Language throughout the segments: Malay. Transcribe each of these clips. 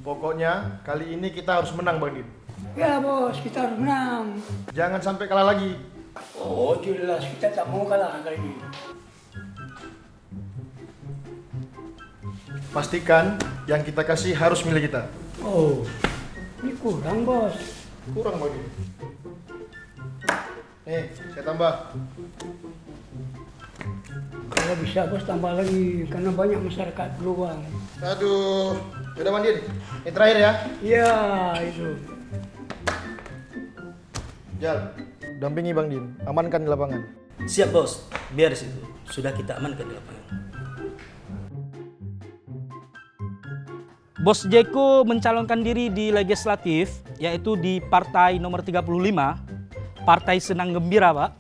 Pokoknya kali ini kita harus menang, Bang Din. Ya bos, kita harus menang. Jangan sampai kalah lagi. Oh jelas, kita tak mau kalah kali ini. Pastikan yang kita kasih harus milik kita. Oh, ini kurang bos. Kurang, Bang Din. Nih, saya tambah. Kalau bisa bos tambah lagi, karena banyak masyarakat peluang. Aduh, yaudah Bang Din. Ini terakhir ya. Ya itu. Jal, dampingi Bang Din. Amankan di lapangan. Siap bos, biar di situ. Sudah kita amankan di lapangan. Bos Jeko mencalonkan diri di legislatif, yaitu di partai nomor 35, Partai Senang Gembira, Pak.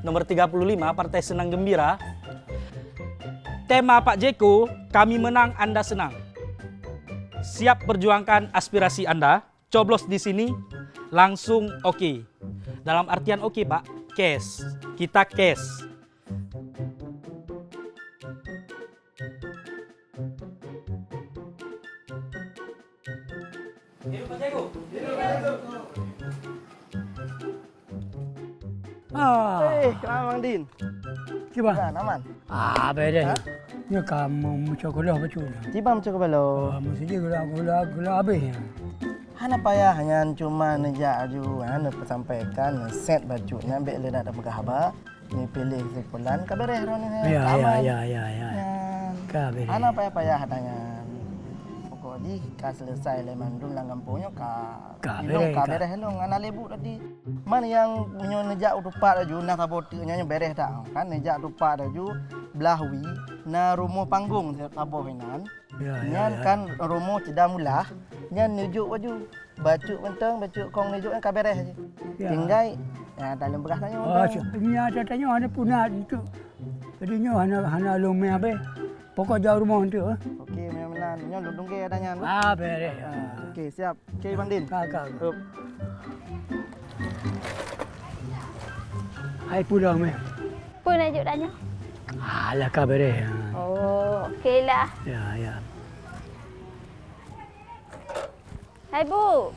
Nomor 35, Partai Senang Gembira. Tema Pak Jeko, kami menang, Anda senang. Siap perjuangkan aspirasi Anda, coblos di sini, langsung oke. Dalam artian oke, Pak, cash. Kita cash. Kenapa Bang Din? Gimana? Aman. Beda. Ya kamu macam gula macam mana? Tiba macam kepala. Mesti gula habis ya. Hana payah hanya cuma nejak aju, hana sampaikan set bajunya ambil le dak pegah haba. Ni pilih sepulan kabareh ron ni. Ya. Kabareh. Hana payah hadanya. Pokok di ka selesai le mandum lang kampungnya Kabareh. Kabareh helong ana lebu tadi. Mana yang punya nejak utupat aju nah tabotinya bereh dak. Kan nejak utupat aju belahwi na rumah panggung taboh hinan. Nyan kan romo tidak mulah, nyan nujuk baju, baju mentang, baju kong nujuk kan kabareh aja. Tinggal, ya dalam bekas tanya. Ini tanya ada punah itu. Jadinya hana lume apa? Pokok jauh rumah itu. Okey, mana nyan ludung ke adanya. Beres. Okey, siap. Okey, Bang Din. Kakak. Hai pulang me. Pun ajuk tanya. Alah kabareh. Oh, okeylah. Ya. Hai Bu.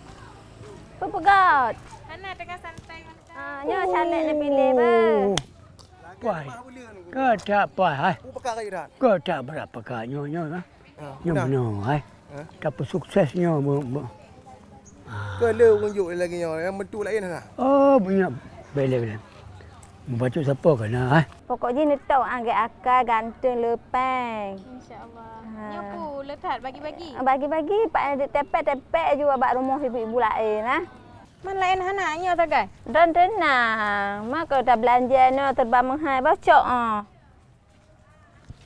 Bu pegat. Mana tengah santai mana? Nyo caleg nak pilih apa? Wah. Kau tak apa hai. Pakak lagi dah. Kau tak berapa kak nyo ha. Nyo benar hai. Tapi suksesnya bu. Kau le unjuk lagi yang betul lain lah. Oh banyak bela. Membaca siapa kena hai. Pokoknya ni tahu angkat akal ganteng lepang. InsyaAllah. Nyopu letak bagi-bagi. Bagi-bagi pak ada tepek-tepek juga bak rumah ibu-ibu lain nah. Man lain hanaknya tak guys? Dan tenang, mak dah belanja no terbang menghai bocok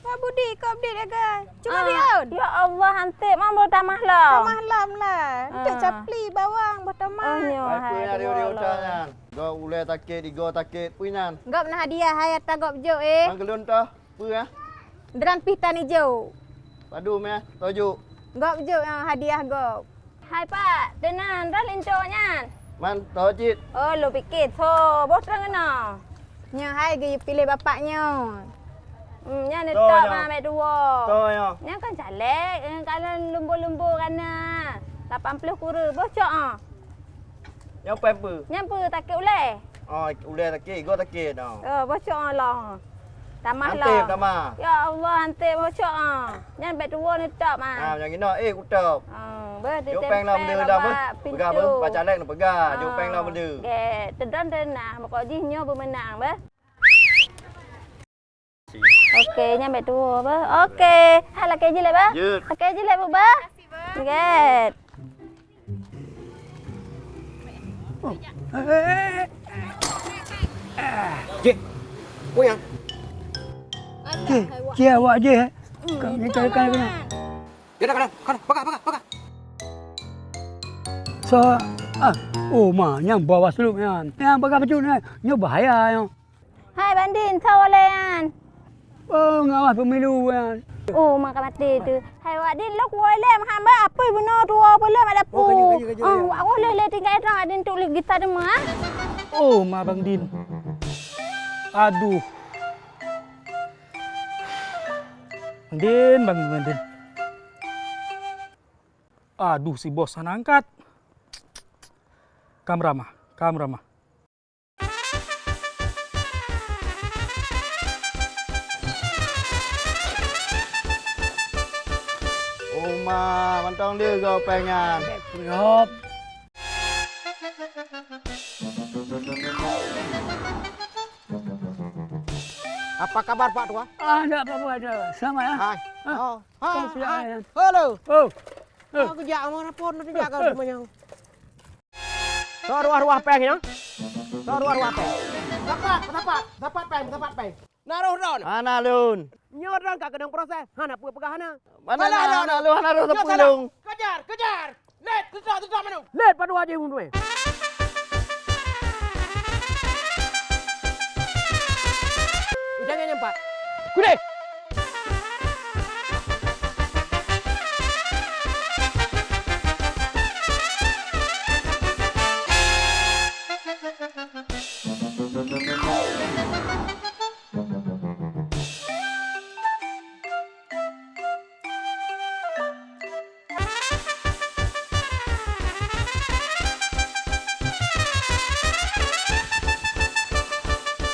Wah Budi, kau update ya guys? Cuma Riaun? Ya Allah, hantik mam bertamah lah. Tamah lam lah. Untuk capli bawang, bertamah. Hai Go ulai takit, digo takit, puinan. Gop nak hadiah hayat tak gop jo eh. Mangkelun tah, pu ya. Deran pitan hijau. Padu me, toju. Gop jo yang hadiah gop. Hai pak, tenang, dah lincoknya. Man, tojit. Oh, lu pikir, so, bos terang kena. Nya hai gaya pilih bapaknya. Nya ni Toh, tak ya. mak dua. Toyo. Nya kan caleg, kalau lumbu-lumbu kana. 80 kura bocok Yang apa? Nyampu takut ulai. Oh, ulai takit, go takit dah. Oh, bocok lah. Tamah lah. Antip tamah. Ya Allah, hantik bocok Nyan bet dua ni tak Ah, mah. yang ini, kutub. Ber di Jom peng lah benda dah apa? Pegang apa? Baca lek nak pegang. Jom peng lah benda. Okey, tedan tenang. Pokok jinyo bermenang ber. Okey, nyan bet dua ber. Okey. Hal laki je lek ber. Jut. Okey je lek ber. Okey. Cik. Puyang. Cik awak je. Ni kalau kena. Ya dah, pakak. So, nyam bawa seluk nyan. Yang pakai baju ni, nyo bahaya yang. Hai Bandin, tahu lean. Oh, ngawas pemilu kan. Oh, makan mati tu. Hai wak din lok woi le hamba apa benar tua boleh ada pu. Aku le tinggal terang ada untuk gitar dema. Oh, Ma Bang Din. Aduh. Bang Din. Aduh, si bos sana angkat. Kamrama. Oma, mantong dia kau pengen. Siap. Apa kabar Pak Tua? Ada apa-apa ada. Sama ya. Hai. Ah, Oh, kau hai. punya Hai. ayam. Halo. Oh. Aku jaga mana pun nanti jaga semuanya. So ruah-ruah peng ya. So ruah-ruah peng. Dapat peng. Naruh don. Ana lun. Nyor don kak kedang proses. Hana pegahana. Mana lu ana ru tepulung. Kejar. Let, terus mana? Let Pak Tua aja mundur. Jangan nyempat. Kude.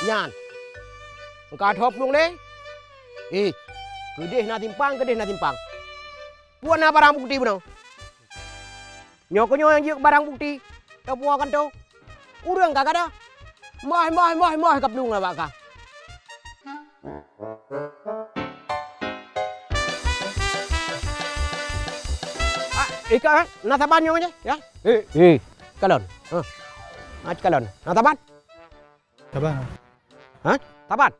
Nyan. Engkau adhop lung deh. Kedih na timpang. Puan na barang bukti benar. Nyoko yang jik barang bukti. Kau puakan tu. Urang kagak ada. Mah kap lung lah baka. Ika nataban nyong aja ya. Kalon. Kalon. Nataban. Taban. Hah? Taban?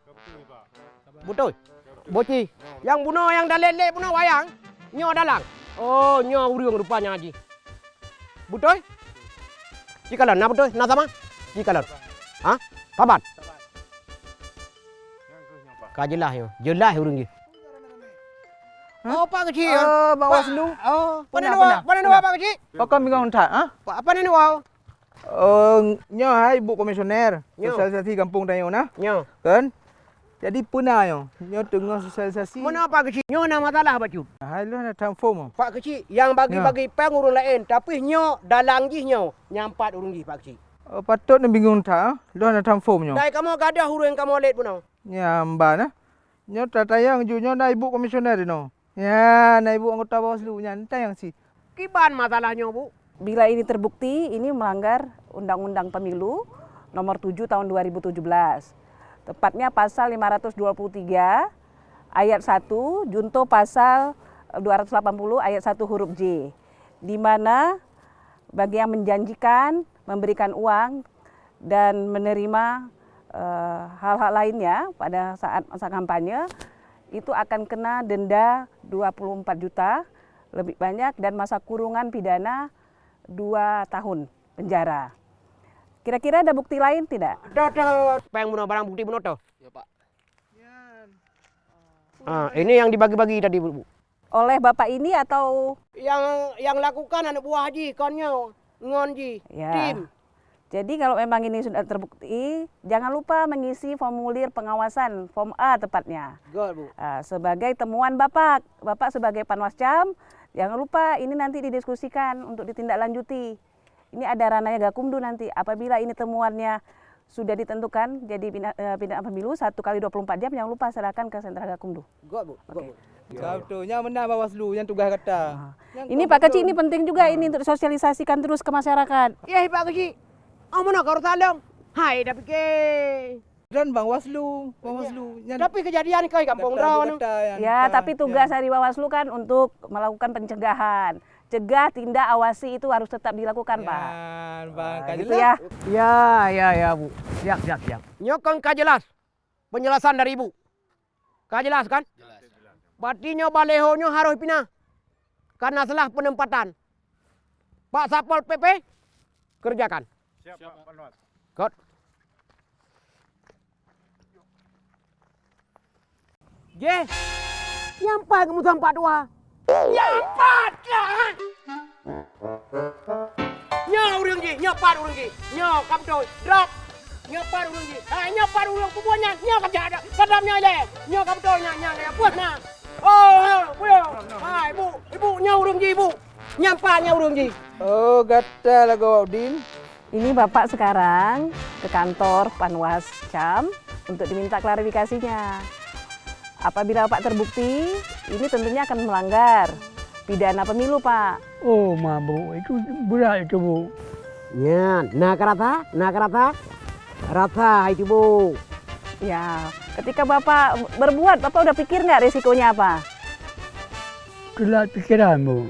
Betul. Boci. Yang bunuh yang dah lelek bunuh wayang. Nyo dalang. Oh, nyo urang rupanya haji. Betul? Cikalon, na betul? Na sama? Cikalon. Hah? Taban? Kajelah yo. Jelah urang ni. Oh, Pak Kecil. Oh, Bawaslu. Oh, Panen dua Pak Kecil. Pakam bingung tak? Ah? Panen dua. Nyo hai Ibu Komisioner Nyo. Sosialisasi Kampung Dayo nah. Nyo. Kan? Jadi pernah yo. Nyo tengah sosialisasi. Mana Pak Kecil? Nyo na masalah baju. Hai lu nak transform. Pak Kecil yang bagi-bagi peng urang lain, tapi nyo dalang ji nyo nyampat urang ji Pak Kecil. Patut nak bingung tak? Lu nak transform nyo. Dai kamu gadah urang kamu let puno. Ya mbak nah. Nyo tatayang ju nyo na Ibu Komisioner no. Ya, na Ibu anggota Bawaslu nyantai yang si. Kiban masalahnya, Bu? Bila ini terbukti, ini melanggar Undang-Undang Pemilu nomor 7 tahun 2017. Tepatnya pasal 523 ayat 1, junto pasal 280 ayat 1 huruf J. Di mana bagi yang menjanjikan, memberikan uang dan menerima hal-hal lainnya pada saat masa kampanye, itu akan kena denda 24 juta lebih banyak dan masa kurungan pidana 2 tahun penjara. Kira-kira ada bukti lain tidak? Ada. Peng bunuh barang bukti bunuh tu. Ya, Pak. Ini yang dibagi-bagi tadi, Bu. Oleh Bapak ini atau Yang lakukan anak buah haji, konyo, ngonji, ya. tim. Jadi kalau memang ini sudah terbukti, jangan lupa mengisi formulir pengawasan, form A tepatnya. Good, Bu. Sebagai temuan Bapak sebagai Panwascam, jangan lupa ini nanti didiskusikan untuk ditindaklanjuti. Ini ada ranahnya Gakumdu nanti. Apabila ini temuannya sudah ditentukan jadi pidana pemilu 1 kali 24 jam, jangan lupa serahkan ke sentra Gakumdu. Good, Bu. Good, Bu. Kau tu yang benar Bawaslu yang tugas kata. Ini Pak Kecil, ini penting juga ini untuk sosialisasikan terus ke masyarakat. Ya, Pak Kecil. Mana kau salong? Hai, dah fikir. Dan Bawaslu. Tapi kejadian kau kampung Rawan. Ya, tapi tugas dari Bawaslu kan untuk melakukan pencegahan. Cegah, tindak, awasi itu harus tetap dilakukan, Pak. Bang, Gitu ya. Ya, Bu. Siap. Nyokong kah jelas? Penjelasan dari Ibu. Kah jelas kan? Jelas. Berarti nyo balehonyo harus pindah. Karena salah penempatan. Pak Sapol PP, kerjakan. Siap, Pak Panwas. Good. Je. Nyampai kamu tempat dua. Nyampat lah. Nyo urang ji, nyopat urang ji. Nyo kaptoi, drop. Nyopat urang ji. Nyopat urang kubunya, nyo kerja ada. Kadamnya le. Nyo kaptoi nya buat na. Oh, Bu. Hai, Ibu nyo urang ji, Bu. Nyampat Tung Ji? Oh, gatal lah kau, Din. Ini Bapak sekarang ke kantor Panwas Cam untuk diminta klarifikasinya. Apabila Bapak terbukti, ini tentunya akan melanggar pidana pemilu, Pak. Oh, mabuk. Itu berat itu, Bu. Ya, nak rata? Rata itu, Bu. Ya, ketika Bapak berbuat, Bapak udah pikir nggak risikonya apa? Telat pikiran, Bu.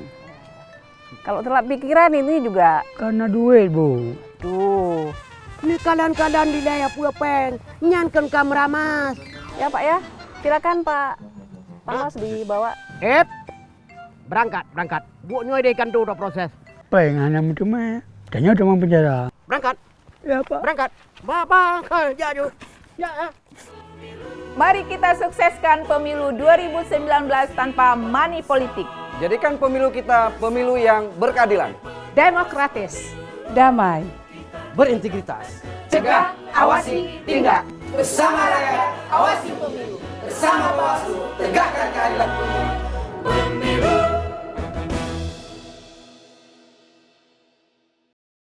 Kalau telat pikiran ini juga, Karena duit, Bu. tuh. Ini kalian di daya Puapeng, nyankan kamera mas. Ya Pak ya, silakan Pak. Panwas dibawa. Berangkat. Bu nyoy deh kan tuh udah proses. Pengen anak itu mah. Tanya teman penjara. Berangkat. Ya, Pak. Berangkat. Bapak kerja ju. Ya. Mari kita sukseskan pemilu 2019 tanpa money politik. Jadikan pemilu kita pemilu yang berkeadilan. Demokratis. Damai. Berintegritas. Cegah, awasi, tindak. Bersama rakyat, awasi pemilu. Bersama Bawaslu, tegakkan keadilan pemilu.